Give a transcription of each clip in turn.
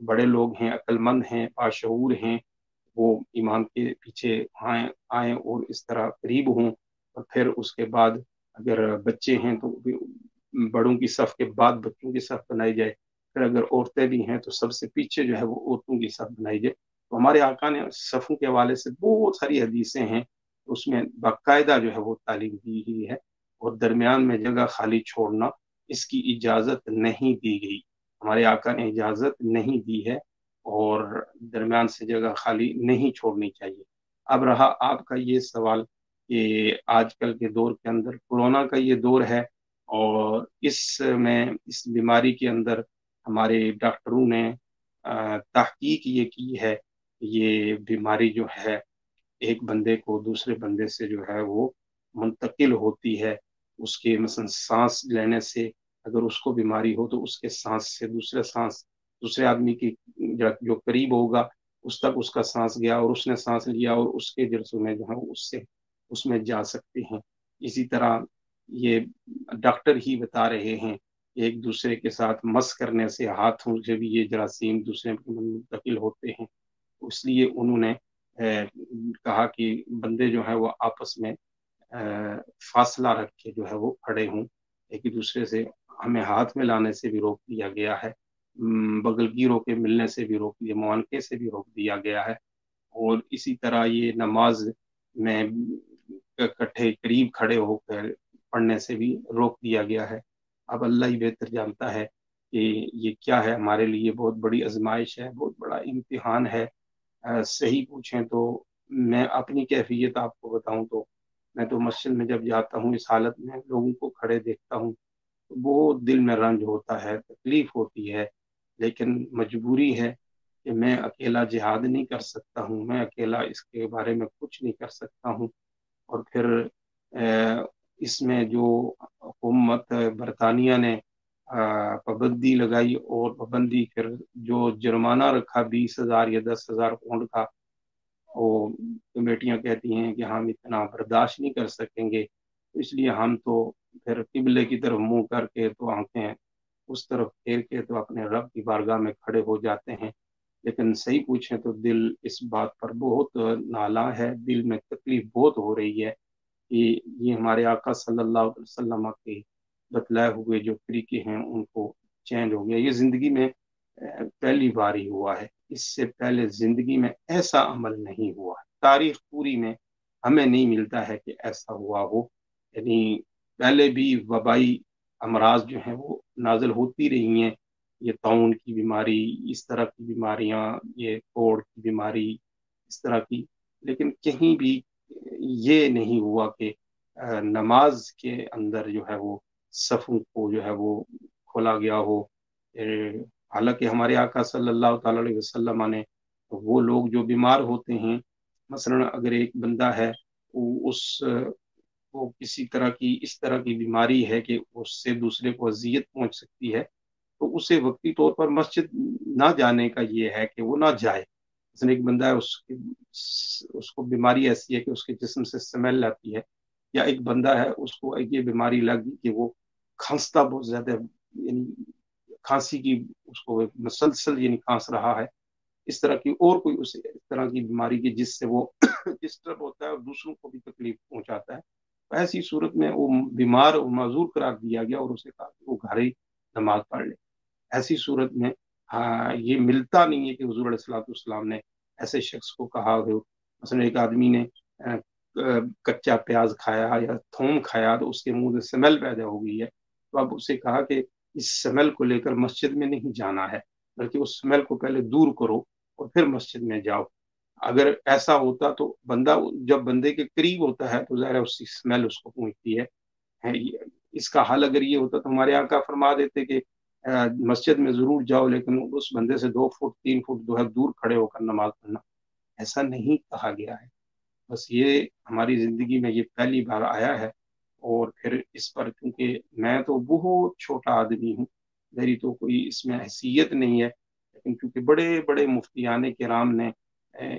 بڑے لوگ ہیں، عقل مند ہیں، باشعور ہیں، وہ امام کے پیچھے آئیں اور اس طرح قریب ہوں. اور پھر اس کے بعد اگر بچے ہیں تو بڑوں کی صف کے بعد بچوں کی صف بنائی جائے. پھر اگر عورتیں بھی ہیں تو سب سے پیچھے جو ہے وہ عورتوں کی صف بنائی جائے. تو ہمارے آقا نے صفوں کے حوالے سے بہت ساری حدیثیں ہیں، اس میں باقاعدہ جو ہے وہ تعلیم دی گئی ہے. اور درمیان میں جگہ خالی چھوڑنا، اس کی اجازت نہیں دی گئی. ہمارے آقا نے اجازت نہیں دی ہے، اور درمیان سے جگہ خالی نہیں چھوڑنی چاہیے. اب رہا آپ کا یہ سوال کہ آج کل کے دور کے اندر کورونا کا یہ دور ہے، اور اس بیماری کے اندر ہمارے ڈاکٹروں نے تحقیق یہ کی ہے کہ یہ بیماری جو ہے ایک بندے کو دوسرے بندے سے جو ہے وہ منتقل ہوتی ہے. اس کے مثلا سانس لینے سے اگر اس کو بیماری ہو تو اس کے سانس سے دوسرے آدمی کی جو قریب ہوگا اس تک اس کا سانس گیا، اور اس نے سانس لیا اور اس کے جرسوں میں جو ہے اس میں جا سکتے ہیں. اسی طرح یہ ڈاکٹر ہی بتا رہے ہیں ایک دوسرے کے ساتھ مس کرنے سے ہاتھوں سے بھی یہ جراثیم دوسرے میں منتقل ہوتے ہیں. اس لیے انہوں نے کہا کہ بندے جو ہیں وہ آپس میں فاصلہ رکھ کے جو ہے وہ کھڑے ہوں. ایک دوسرے سے ہمیں ہاتھ میں لانے سے بھی روک دیا گیا ہے، بغل گیروں کے ملنے سے بھی روک دیا، معانقے سے بھی روک دیا گیا ہے. اور اسی طرح یہ نماز میں اکٹھے قریب کھڑے ہو کر پڑھنے سے بھی روک دیا گیا ہے. اب اللہ ہی بہتر جانتا ہے کہ یہ کیا ہے. ہمارے لیے بہت بڑی آزمائش ہے، بہت بڑا امتحان ہے. صحیح پوچھیں تو میں اپنی کیفیت آپ کو بتاؤں تو میں تو مسجد میں جب جاتا ہوں اس حالت میں لوگوں کو کھڑے دیکھتا ہوں تو بہت دل میں رنج ہوتا ہے، تکلیف ہوتی ہے. لیکن مجبوری ہے کہ میں اکیلا جہاد نہیں کر سکتا ہوں، میں اکیلا اس کے بارے میں کچھ نہیں کر سکتا ہوں. اور پھر اس میں جو حکومت برطانیہ نے پابندی لگائی، اور پابندی پھر جو جرمانہ رکھا 20,000 یا 10,000 پاؤنڈ کا، وہ کمیٹیاں کہتی ہیں کہ ہم اتنا برداشت نہیں کر سکیں گے. اس لیے ہم تو پھر قبلے کی طرف منہ کر کے تو آنکھیں اس طرف پھیر کے تو اپنے رب کی بارگاہ میں کھڑے ہو جاتے ہیں. لیکن صحیح پوچھیں تو دل اس بات پر بہت نالاں ہے، دل میں تکلیف بہت ہو رہی ہے کہ یہ ہمارے آقا صلی اللہ علیہ وسلم کے بتلائے ہوئے جو طریقے ہیں ان کو چینج ہو گیا. یہ زندگی میں پہلی بار ہی ہوا ہے، اس سے پہلے زندگی میں ایسا عمل نہیں ہوا. تاریخ پوری میں ہمیں نہیں ملتا ہے کہ ایسا ہوا ہو. یعنی پہلے بھی وبائی امراض جو ہیں وہ نازل ہوتی رہی ہیں، یہ طاعون کی بیماری، اس طرح کی بیماریاں، یہ کوڑ کی بیماری، اس طرح کی. لیکن کہیں بھی یہ نہیں ہوا کہ نماز کے اندر جو ہے وہ صفوں کو جو ہے وہ کھولا گیا ہو. حالانکہ ہمارے آقا صلی اللہ تعالی علیہ وسلم نے وہ لوگ جو بیمار ہوتے ہیں، مثلا اگر ایک بندہ ہے وہ کسی طرح کی اس طرح کی بیماری ہے کہ اس سے دوسرے کو اذیت پہنچ سکتی ہے، تو اسے وقتی طور پر مسجد نہ جانے کا یہ ہے کہ وہ نہ جائے. مثلا ایک بندہ ہے، اس کو بیماری ایسی ہے کہ اس کے جسم سے سمیل آتی ہے، یا ایک بندہ ہے اس کو یہ بیماری لگی کہ وہ کھانستا بہت زیادہ، یعنی کھانسی کی اس کو مسلسل یعنی کھانس رہا ہے، اس طرح کی اور کوئی اسے اس طرح کی بیماری کی جس سے وہ ڈسٹرب ہوتا ہے اور دوسروں کو بھی تکلیف پہنچاتا ہے. ایسی صورت میں وہ بیمار اور معذور قرار دیا گیا اور اسے کہا کہ وہ گھر ہی نماز پڑھ لے. ایسی صورت میں یہ ملتا نہیں ہے کہ حضور علیہ الصلوۃ والسلام نے ایسے شخص کو کہا ہو. مثلا ایک آدمی نے کچا پیاز کھایا یا تھوم کھایا تو اس کے منہ سے سمیل پیدا ہو گئی ہے، تو اب اسے کہا کہ اس سمیل کو لے کر مسجد میں نہیں جانا ہے، بلکہ اس سمیل کو پہلے دور کرو اور پھر مسجد میں جاؤ. اگر ایسا ہوتا تو بندہ جب بندے کے قریب ہوتا ہے تو ظاہر ہے اس کی سمیل اس کو پہنچتی ہے. اس کا حل اگر یہ ہوتا تو ہمارے آقا فرما دیتے کہ مسجد میں ضرور جاؤ لیکن اس بندے سے 2 فٹ 3 فٹ جو ہے دور کھڑے ہو کر نماز پڑھنا. ایسا نہیں کہا گیا ہے. بس یہ ہماری زندگی میں یہ پہلی بار آیا ہے. اور پھر اس پر کیونکہ میں تو بہت چھوٹا آدمی ہوں، میری تو کوئی اس میں حیثیت نہیں ہے، لیکن کیونکہ بڑے بڑے مفتیان کرام نے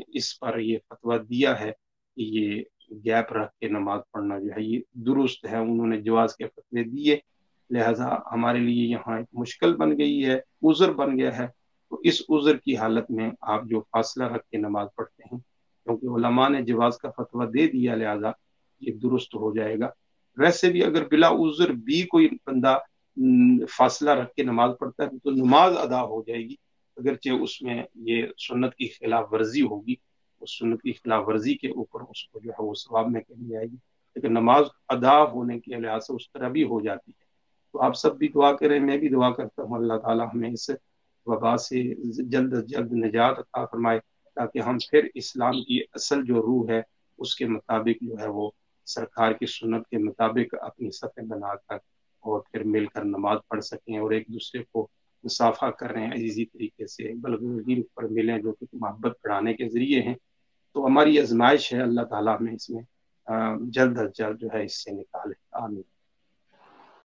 اس پر یہ فتویٰ دیا ہے کہ یہ گیپ رکھ کے نماز پڑھنا جو ہے یہ درست ہے، انہوں نے جواز کے فتوے دیے، لہذا ہمارے لیے یہاں ایک مشکل بن گئی ہے، عذر بن گیا ہے تو اس عذر کی حالت میں آپ جو فاصلہ رکھ کے نماز پڑھتے ہیں، کیونکہ علماء نے جواز کا فتویٰ دے دیا، لہذا یہ درست ہو جائے گا۔ ویسے بھی اگر بلا عذر بھی کوئی بندہ فاصلہ رکھ کے نماز پڑھتا ہے تو نماز ادا ہو جائے گی، اگرچہ اس میں یہ سنت کی خلاف ورزی ہوگی، اس سنت کی خلاف ورزی کے اوپر اس کو جو ہے وہ ثواب میں کہی جائے گی، لیکن نماز ادا ہونے کے لحاظ سے اس طرح بھی ہو جاتی ہے۔ تو آپ سب بھی دعا کریں، میں بھی دعا کرتا ہوں اللہ تعالیٰ ہمیں اس وبا سے جلد از جلد نجات عطا فرمائے، تاکہ ہم پھر اسلام کی اصل جو روح ہے اس کے مطابق جو ہے وہ سرکار کی سنت کے مطابق اپنی صفیں بنا کر اور پھر مل کر نماز پڑھ سکیں، اور ایک دوسرے کو مصافحہ کر رہے ہیں عزیزی طریقے سے، بلغ پر ملیں جو کہ محبت بڑھانے کے ذریعے ہیں۔ تو ہماری آزمائش ہے، اللہ تعالیٰ ہمیں اس میں جلد از جلد جو ہے اس سے نکالے، آمین۔